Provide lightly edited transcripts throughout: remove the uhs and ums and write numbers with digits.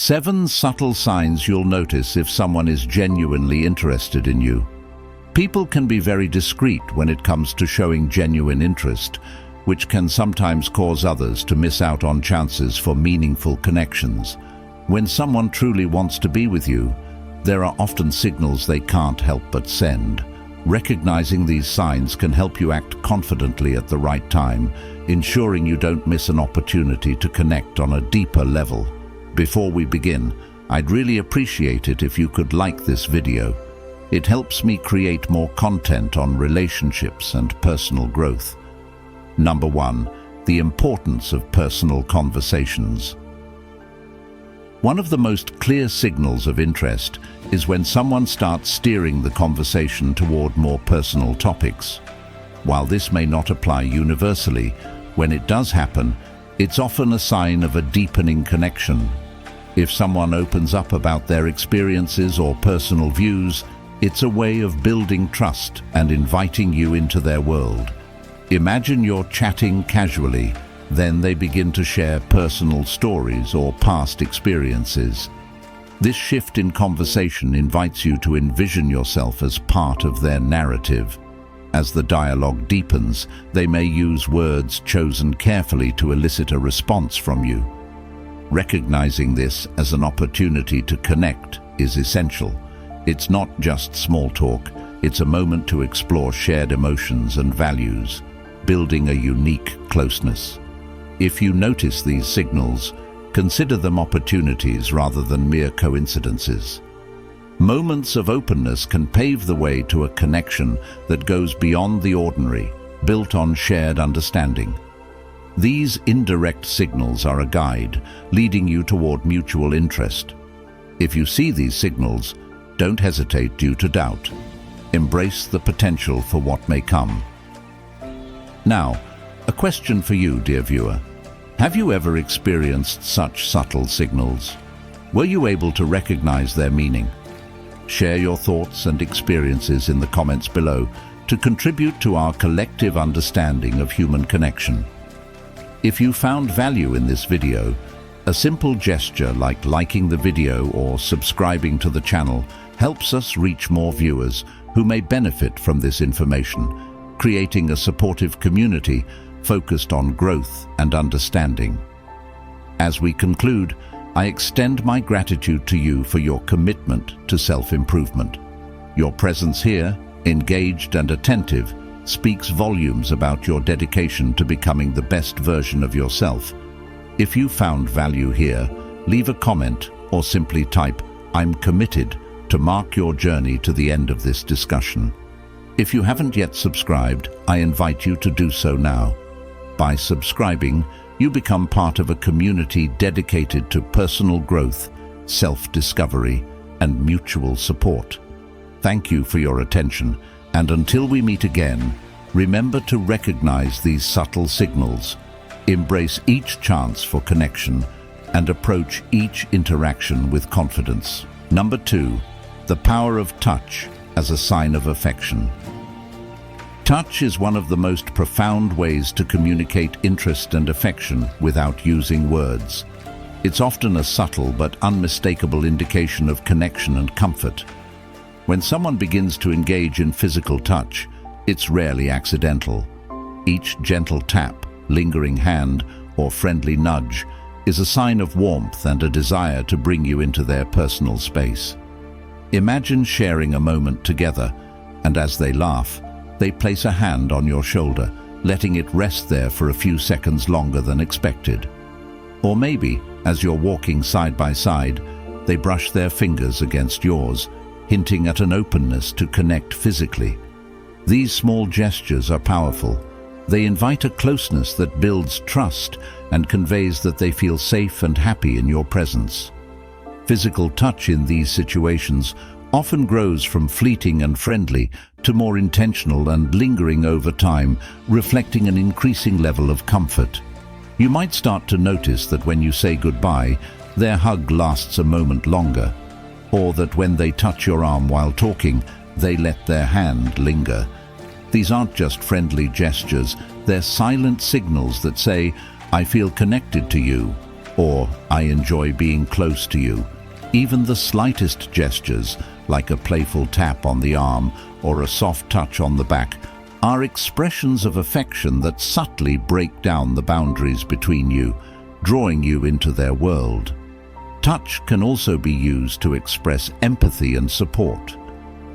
7 subtle signs you'll notice if someone is genuinely interested in you. People can be very discreet when it comes to showing genuine interest, which can sometimes cause others to miss out on chances for meaningful connections. When someone truly wants to be with you, there are often signals they can't help but send. Recognizing these signs can help you act confidently at the right time, ensuring you don't miss an opportunity to connect on a deeper level. Before we begin, I'd really appreciate it if you could like this video. It helps me create more content on relationships and personal growth. Number 1, the importance of personal conversations. One of the most clear signals of interest is when someone starts steering the conversation toward more personal topics. While this may not apply universally, when it does happen, it's often a sign of a deepening connection. If someone opens up about their experiences or personal views, it's a way of building trust and inviting you into their world. Imagine you're chatting casually, then they begin to share personal stories or past experiences. This shift in conversation invites you to envision yourself as part of their narrative. As the dialogue deepens, they may use words chosen carefully to elicit a response from you. Recognizing this as an opportunity to connect is essential. It's not just small talk, it's a moment to explore shared emotions and values, building a unique closeness. If you notice these signals, consider them opportunities rather than mere coincidences. Moments of openness can pave the way to a connection that goes beyond the ordinary, built on shared understanding. These indirect signals are a guide, leading you toward mutual interest. If you see these signals, don't hesitate due to doubt. Embrace the potential for what may come. Now, a question for you, dear viewer. Have you ever experienced such subtle signals? Were you able to recognize their meaning? Share your thoughts and experiences in the comments below to contribute to our collective understanding of human connection. If you found value in this video, a simple gesture like liking the video or subscribing to the channel helps us reach more viewers who may benefit from this information, creating a supportive community focused on growth and understanding. As we conclude, I extend my gratitude to you for your commitment to self-improvement. Your presence here, engaged and attentive, speaks volumes about your dedication to becoming the best version of yourself. If you found value here, leave a comment or simply type "I'm committed" to mark your journey to the end of this discussion. If you haven't yet subscribed, I invite you to do so now. By subscribing, you become part of a community dedicated to personal growth, self-discovery, and mutual support. Thank you for your attention, and until we meet again, remember to recognize these subtle signals, embrace each chance for connection, and approach each interaction with confidence. Number 2, the power of touch as a sign of affection. Touch is one of the most profound ways to communicate interest and affection without using words. It's often a subtle but unmistakable indication of connection and comfort. When someone begins to engage in physical touch, it's rarely accidental. Each gentle tap, lingering hand, or friendly nudge is a sign of warmth and a desire to bring you into their personal space. Imagine sharing a moment together, and as they laugh, they place a hand on your shoulder, letting it rest there for a few seconds longer than expected. Or maybe, as you're walking side by side, they brush their fingers against yours, hinting at an openness to connect physically. These small gestures are powerful. They invite a closeness that builds trust and conveys that they feel safe and happy in your presence. Physical touch in these situations often grows from fleeting and friendly to more intentional and lingering over time, reflecting an increasing level of comfort. You might start to notice that when you say goodbye, their hug lasts a moment longer, or that when they touch your arm while talking, they let their hand linger. These aren't just friendly gestures, they're silent signals that say, "I feel connected to you." or "I enjoy being close to you." Even the slightest gestures, like a playful tap on the arm or a soft touch on the back, are expressions of affection that subtly break down the boundaries between you, drawing you into their world. Touch can also be used to express empathy and support,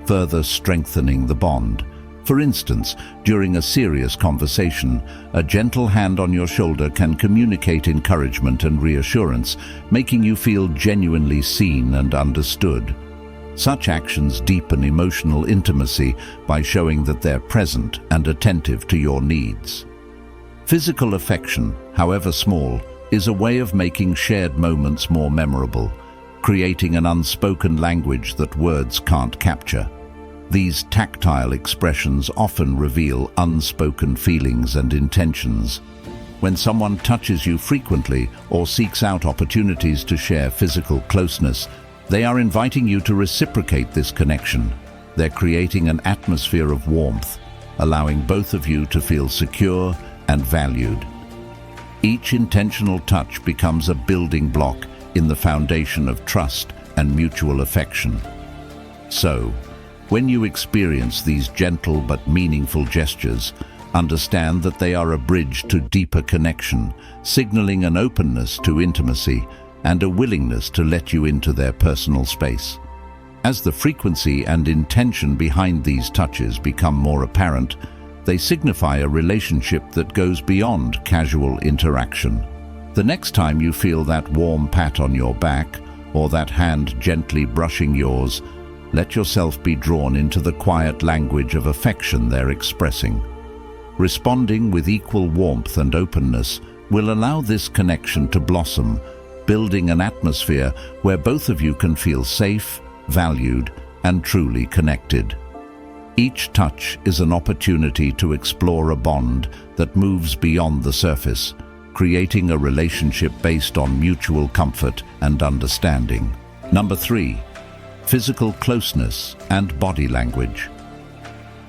further strengthening the bond. For instance, during a serious conversation, a gentle hand on your shoulder can communicate encouragement and reassurance, making you feel genuinely seen and understood. Such actions deepen emotional intimacy by showing that they're present and attentive to your needs. Physical affection, however small, is a way of making shared moments more memorable, creating an unspoken language that words can't capture. These tactile expressions often reveal unspoken feelings and intentions. When someone touches you frequently or seeks out opportunities to share physical closeness, they are inviting you to reciprocate this connection. They're creating an atmosphere of warmth, allowing both of you to feel secure and valued. Each intentional touch becomes a building block in the foundation of trust and mutual affection. So, when you experience these gentle but meaningful gestures, understand that they are a bridge to deeper connection, signaling an openness to intimacy and a willingness to let you into their personal space. As the frequency and intention behind these touches become more apparent, they signify a relationship that goes beyond casual interaction. The next time you feel that warm pat on your back or that hand gently brushing yours, let yourself be drawn into the quiet language of affection they're expressing. Responding with equal warmth and openness will allow this connection to blossom, building an atmosphere where both of you can feel safe, valued, and truly connected. Each touch is an opportunity to explore a bond that moves beyond the surface, creating a relationship based on mutual comfort and understanding. Number 3. Physical closeness and body language.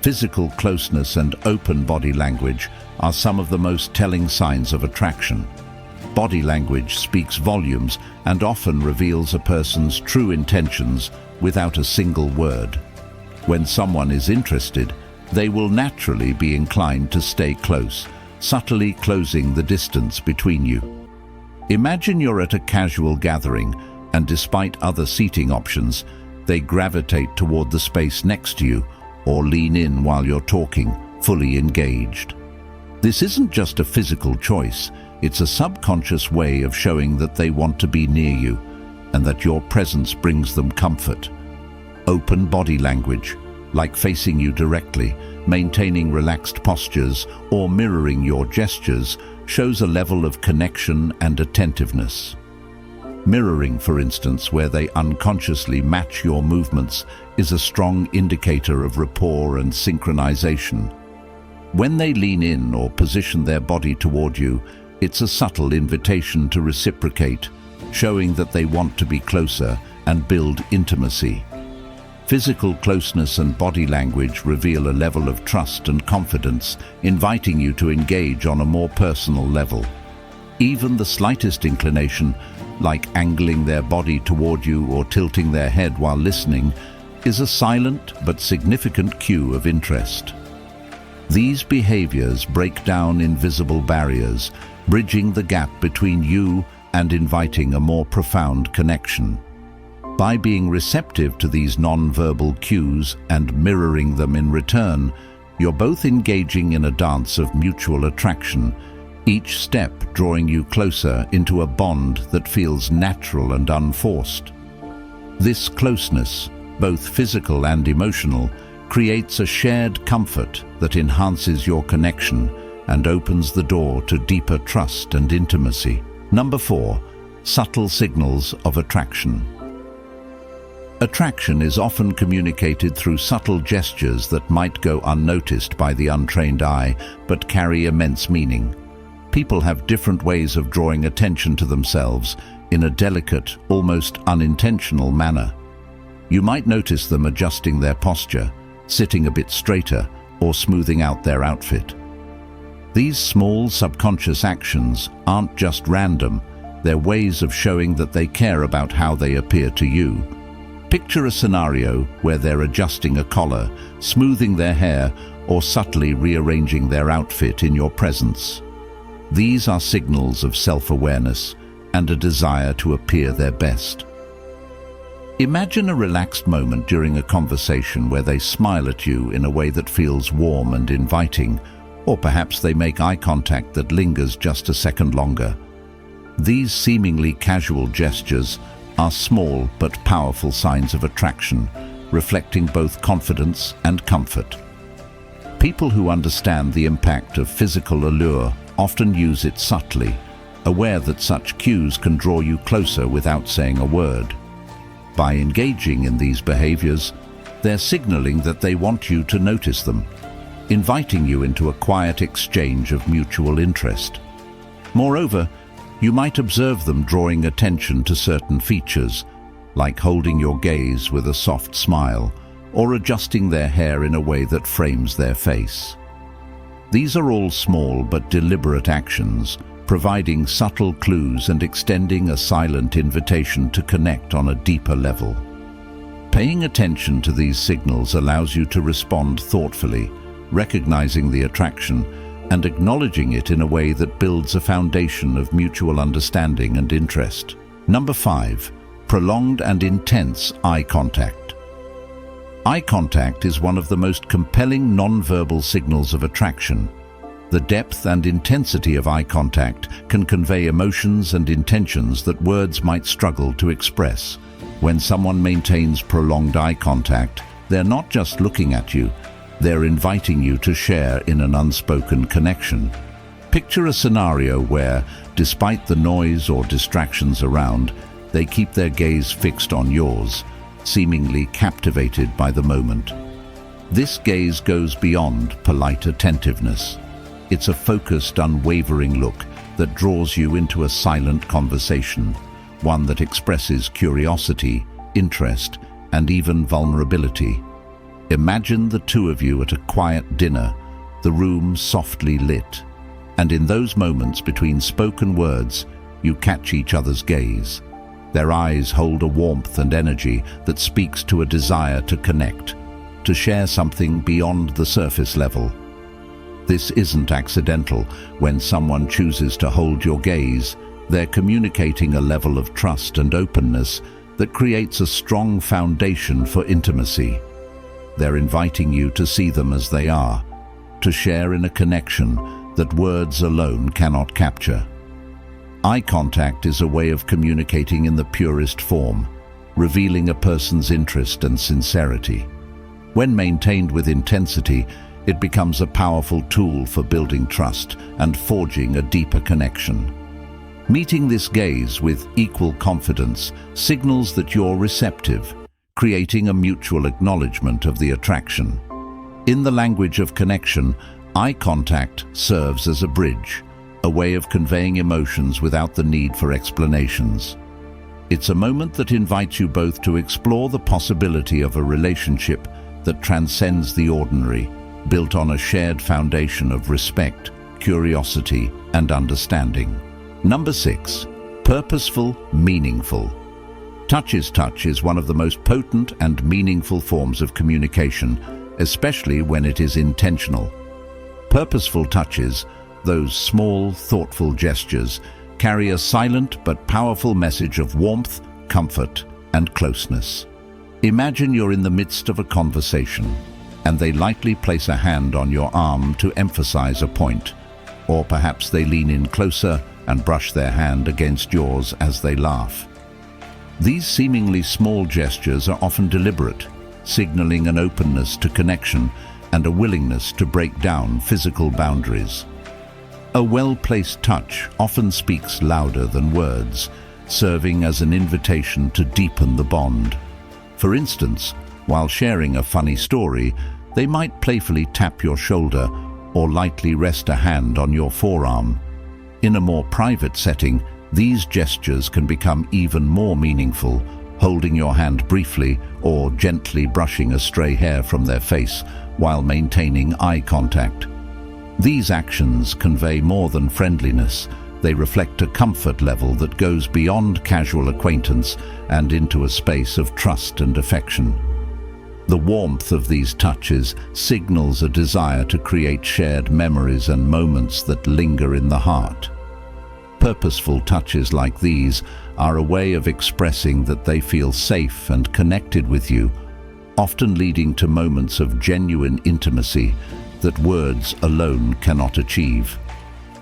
Physical closeness and open body language are some of the most telling signs of attraction. Body language speaks volumes and often reveals a person's true intentions without a single word. When someone is interested, they will naturally be inclined to stay close, subtly closing the distance between you. Imagine you're at a casual gathering, and despite other seating options, they gravitate toward the space next to you or lean in while you're talking, fully engaged. This isn't just a physical choice, it's a subconscious way of showing that they want to be near you and that your presence brings them comfort. Open body language, like facing you directly, maintaining relaxed postures, or mirroring your gestures, shows a level of connection and attentiveness. Mirroring, for instance, where they unconsciously match your movements, is a strong indicator of rapport and synchronization. When they lean in or position their body toward you, it's a subtle invitation to reciprocate, showing that they want to be closer and build intimacy. Physical closeness and body language reveal a level of trust and confidence, inviting you to engage on a more personal level. Even the slightest inclination, like angling their body toward you or tilting their head while listening, is a silent but significant cue of interest. These behaviors break down invisible barriers, bridging the gap between you and inviting a more profound connection. By being receptive to these non-verbal cues and mirroring them in return, you're both engaging in a dance of mutual attraction, each step drawing you closer into a bond that feels natural and unforced. This closeness, both physical and emotional, creates a shared comfort that enhances your connection and opens the door to deeper trust and intimacy. Number 4. Subtle signals of attraction. Attraction is often communicated through subtle gestures that might go unnoticed by the untrained eye, but carry immense meaning. People have different ways of drawing attention to themselves in a delicate, almost unintentional manner. You might notice them adjusting their posture, sitting a bit straighter, or smoothing out their outfit. These small subconscious actions aren't just random, They're ways of showing that they care about how they appear to you. Picture a scenario where they're adjusting a collar, smoothing their hair, or subtly rearranging their outfit in your presence. These are signals of self-awareness and a desire to appear their best. Imagine a relaxed moment during a conversation where they smile at you in a way that feels warm and inviting, or perhaps they make eye contact that lingers just a second longer. These seemingly casual gestures are small but powerful signs of attraction, reflecting both confidence and comfort. People who understand the impact of physical allure often use it subtly, aware that such cues can draw you closer without saying a word. By engaging in these behaviors, they're signaling that they want you to notice them, inviting you into a quiet exchange of mutual interest. Moreover, you might observe them drawing attention to certain features, like holding your gaze with a soft smile or adjusting their hair in a way that frames their face. These are all small but deliberate actions, providing subtle clues and extending a silent invitation to connect on a deeper level. Paying attention to these signals allows you to respond thoughtfully, recognizing the attraction and acknowledging it in a way that builds a foundation of mutual understanding and interest. Number 5. Prolonged and intense eye contact. Eye contact is one of the most compelling non-verbal signals of attraction. The depth and intensity of eye contact can convey emotions and intentions that words might struggle to express. When someone maintains prolonged eye contact, they're not just looking at you, they're inviting you to share in an unspoken connection. Picture a scenario where, despite the noise or distractions around, they keep their gaze fixed on yours, seemingly captivated by the moment. This gaze goes beyond polite attentiveness. It's a focused, unwavering look that draws you into a silent conversation, one that expresses curiosity, interest, and even vulnerability. Imagine the two of you at a quiet dinner, the room softly lit, and in those moments between spoken words, you catch each other's gaze. Their eyes hold a warmth and energy that speaks to a desire to connect, to share something beyond the surface level. This isn't accidental. When someone chooses to hold your gaze, they're communicating a level of trust and openness that creates a strong foundation for intimacy. They're inviting you to see them as they are, to share in a connection that words alone cannot capture. Eye contact is a way of communicating in the purest form, revealing a person's interest and sincerity. When maintained with intensity, it becomes a powerful tool for building trust and forging a deeper connection. Meeting this gaze with equal confidence signals that you're receptive, creating a mutual acknowledgement of the attraction. In the language of connection, eye contact serves as a bridge, a way of conveying emotions without the need for explanations. It's a moment that invites you both to explore the possibility of a relationship that transcends the ordinary, built on a shared foundation of respect, curiosity, and understanding. Number 6. Purposeful, meaningful. Touch is one of the most potent and meaningful forms of communication, especially when it is intentional. Purposeful touches, those small, thoughtful gestures, carry a silent but powerful message of warmth, comfort, and closeness. Imagine you're in the midst of a conversation, and they lightly place a hand on your arm to emphasize a point, or perhaps they lean in closer and brush their hand against yours as they laugh. These seemingly small gestures are often deliberate, signaling an openness to connection and a willingness to break down physical boundaries. A well-placed touch often speaks louder than words, serving as an invitation to deepen the bond. For instance, while sharing a funny story, they might playfully tap your shoulder or lightly rest a hand on your forearm. In a more private setting, these gestures can become even more meaningful, holding your hand briefly or gently brushing a stray hair from their face while maintaining eye contact. These actions convey more than friendliness. They reflect a comfort level that goes beyond casual acquaintance and into a space of trust and affection. The warmth of these touches signals a desire to create shared memories and moments that linger in the heart. Purposeful touches like these are a way of expressing that they feel safe and connected with you, often leading to moments of genuine intimacy that words alone cannot achieve.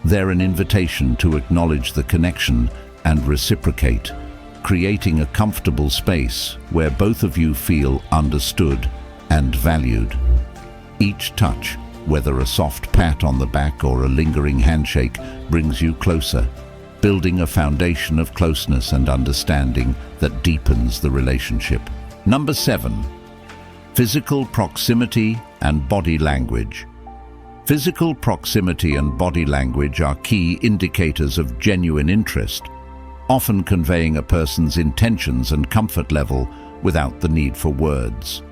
They're an invitation to acknowledge the connection and reciprocate, creating a comfortable space where both of you feel understood and valued. Each touch, whether a soft pat on the back or a lingering handshake, brings you closer, building a foundation of closeness and understanding that deepens the relationship. Number 7. Physical proximity and body language. Physical proximity and body language are key indicators of genuine interest, often conveying a person's intentions and comfort level without the need for words.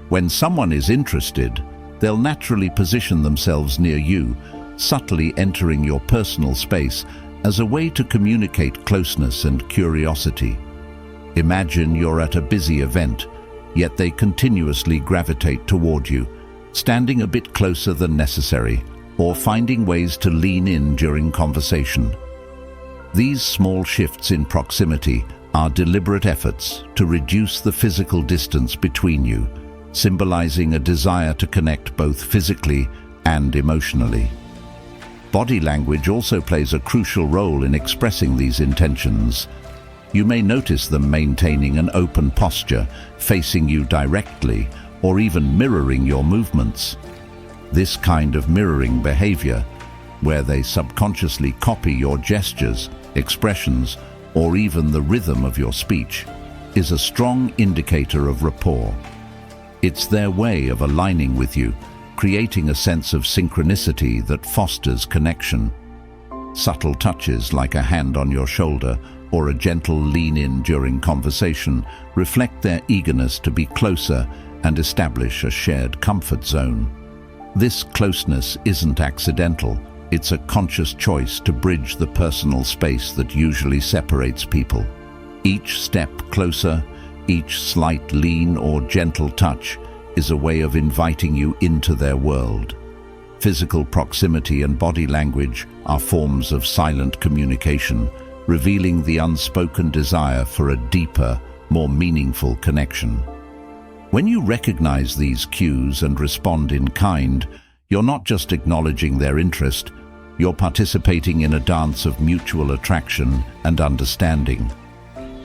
When someone is interested, they'll naturally position themselves near you, subtly entering your personal space as a way to communicate closeness and curiosity. Imagine you're at a busy event, yet they continuously gravitate toward you, standing a bit closer than necessary, or finding ways to lean in during conversation. These small shifts in proximity are deliberate efforts to reduce the physical distance between you, symbolizing a desire to connect both physically and emotionally. Body language also plays a crucial role in expressing these intentions. You may notice them maintaining an open posture, facing you directly, or even mirroring your movements. This kind of mirroring behavior, where they subconsciously copy your gestures, expressions, or even the rhythm of your speech, is a strong indicator of rapport. It's their way of aligning with you, creating a sense of synchronicity that fosters connection. Subtle touches like a hand on your shoulder or a gentle lean-in during conversation reflect their eagerness to be closer and establish a shared comfort zone. This closeness isn't accidental. It's a conscious choice to bridge the personal space that usually separates people. Each step closer, each slight lean or gentle touch is a way of inviting you into their world. Physical proximity and body language are forms of silent communication, revealing the unspoken desire for a deeper, more meaningful connection. When you recognize these cues and respond in kind, you're not just acknowledging their interest, you're participating in a dance of mutual attraction and understanding.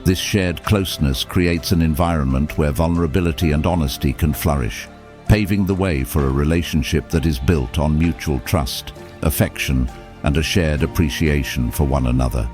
This shared closeness creates an environment where vulnerability and honesty can flourish, paving the way for a relationship that is built on mutual trust, affection, and a shared appreciation for one another.